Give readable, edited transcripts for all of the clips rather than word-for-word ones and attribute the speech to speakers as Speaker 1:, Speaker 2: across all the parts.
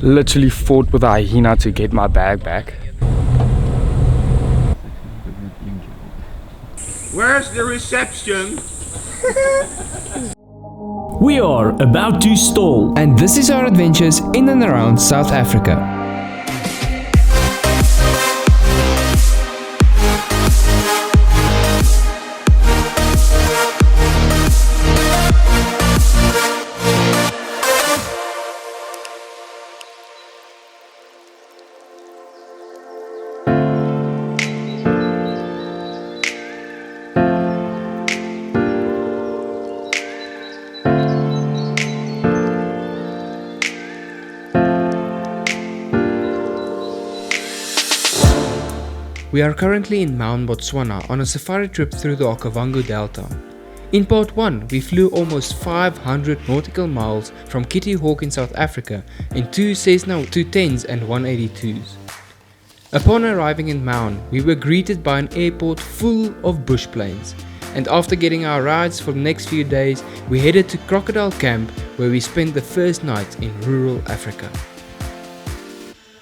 Speaker 1: Literally fought with a hyena to get my bag back.
Speaker 2: Where's the reception?
Speaker 3: We are about to stall,
Speaker 4: And this is our adventures in and around South Africa. We are currently in Mount Botswana on a safari trip through the Okavango Delta. In part 1, we flew almost 500 nautical miles from Kitty Hawk in South Africa in 2 Cessna 210s and 182s. Upon arriving in Mount, we were greeted by an airport full of bush planes, and after getting our rides for the next few days, we headed to Crocodile Camp, where we spent the first night in rural Africa.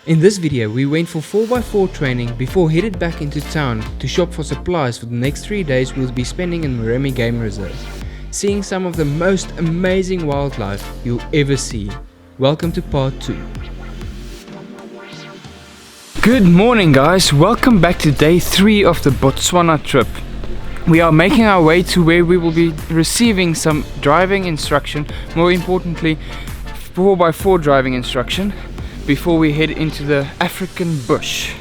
Speaker 4: In this video, we went for 4x4 training before headed back into town to shop for supplies for the next 3 days we'll be spending in Moremi Game Reserve, seeing some of the most amazing wildlife you'll ever see. Welcome to part 2.
Speaker 1: Good morning guys, welcome back to day 3 of the Botswana trip. We are making our way to where we will be receiving some driving instruction, more importantly 4x4 driving instruction, before we head into the African bush.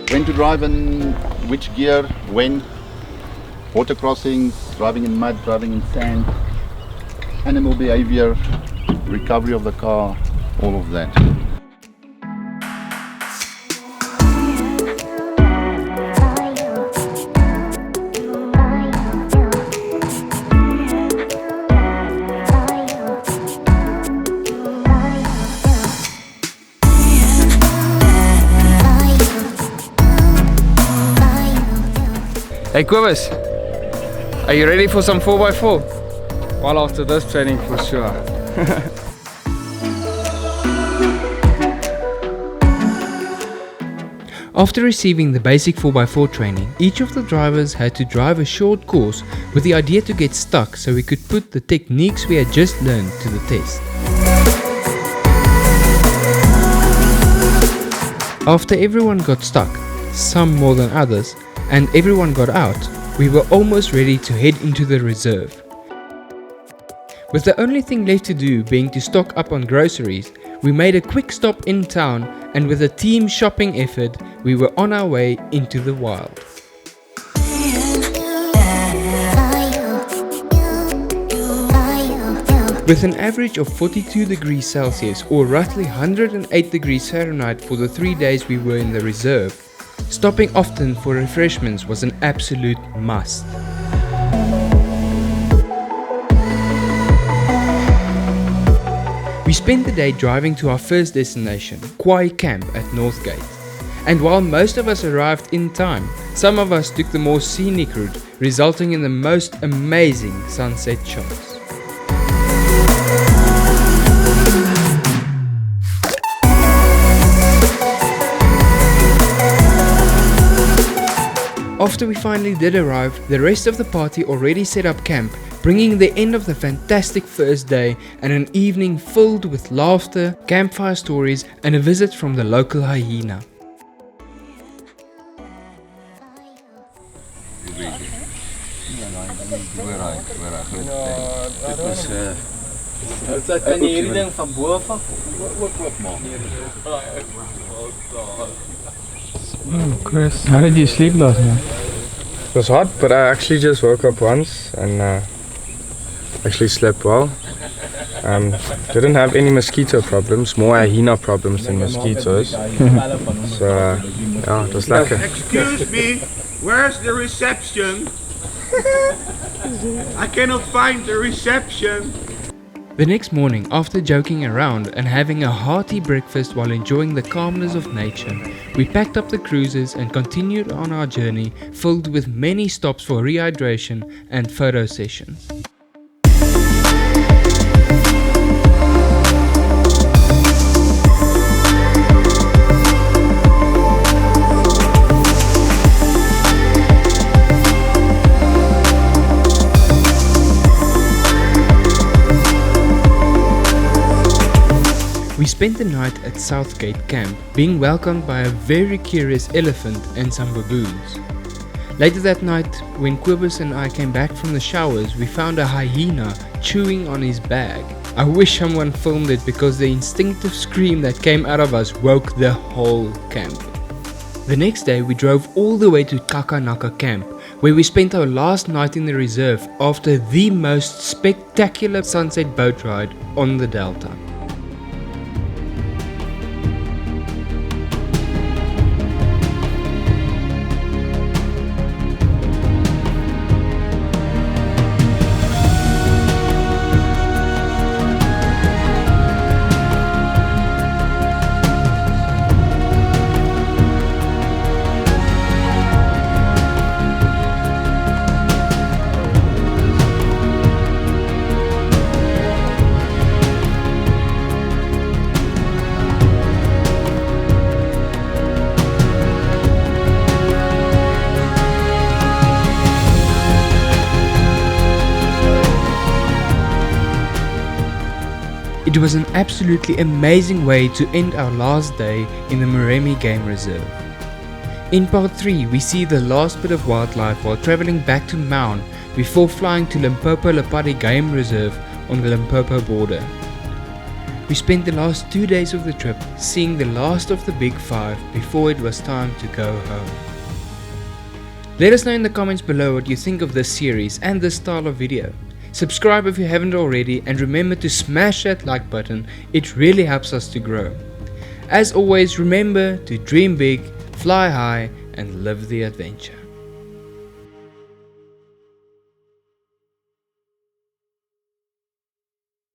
Speaker 5: When to drive in which gear, when, water crossings, driving in mud, driving in sand, animal behavior, recovery of the car, all of that.
Speaker 1: Hey Kobus, are you ready for some 4x4? Well, after this training for sure.
Speaker 4: After receiving the basic 4x4 training, each of the drivers had to drive a short course with the idea to get stuck so we could put the techniques we had just learned to the test. After everyone got stuck, some more than others, and everyone got out, we were almost ready to head into the reserve. With the only thing left to do being to stock up on groceries, we made a quick stop in town, and with a team shopping effort, we were on our way into the wild. With an average of 42 degrees Celsius or roughly 108 degrees Fahrenheit for the 3 days we were in the reserve, stopping often for refreshments was an absolute must. We spent the day driving to our first destination, Kwai Camp at Northgate. And while most of us arrived in time, some of us took the more scenic route, resulting in the most amazing sunset shots. After we finally did arrive, the rest of the party already set up camp, bringing the end of the fantastic first day and an evening filled with laughter, campfire stories and a visit from the local hyena.
Speaker 1: Chris, how did you sleep last night? It was hot, but I actually just woke up once and actually slept well. Didn't have any mosquito problems, more hyena problems than mosquitoes. So yeah, it was like a...
Speaker 2: Excuse me, where's the reception? I cannot find the reception.
Speaker 4: The next morning, after joking around and having a hearty breakfast while enjoying the calmness of nature, We packed up the cruisers and continued on our journey, filled with many stops for rehydration and photo sessions. We spent the night at Southgate Camp, being welcomed by a very curious elephant and some baboons. Later that night, when Quibus and I came back from the showers, we found a hyena chewing on his bag. I wish someone filmed it because the instinctive scream that came out of us woke the whole camp. The next day we drove all the way to Kakanaka Camp, where we spent our last night in the reserve after the most spectacular sunset boat ride on the Delta. It was an absolutely amazing way to end our last day in the Moremi Game Reserve. In part 3 we see the last bit of wildlife while travelling back to Maun before flying to Limpopo Lapadi Game Reserve on the Limpopo border. We spent the last 2 days of the trip seeing the last of the big five before it was time to go home. Let us know in the comments below what you think of this series and this style of video. Subscribe if you haven't already, and remember to smash that like button, it really helps us to grow. As always, remember to dream big, fly high, and live the adventure.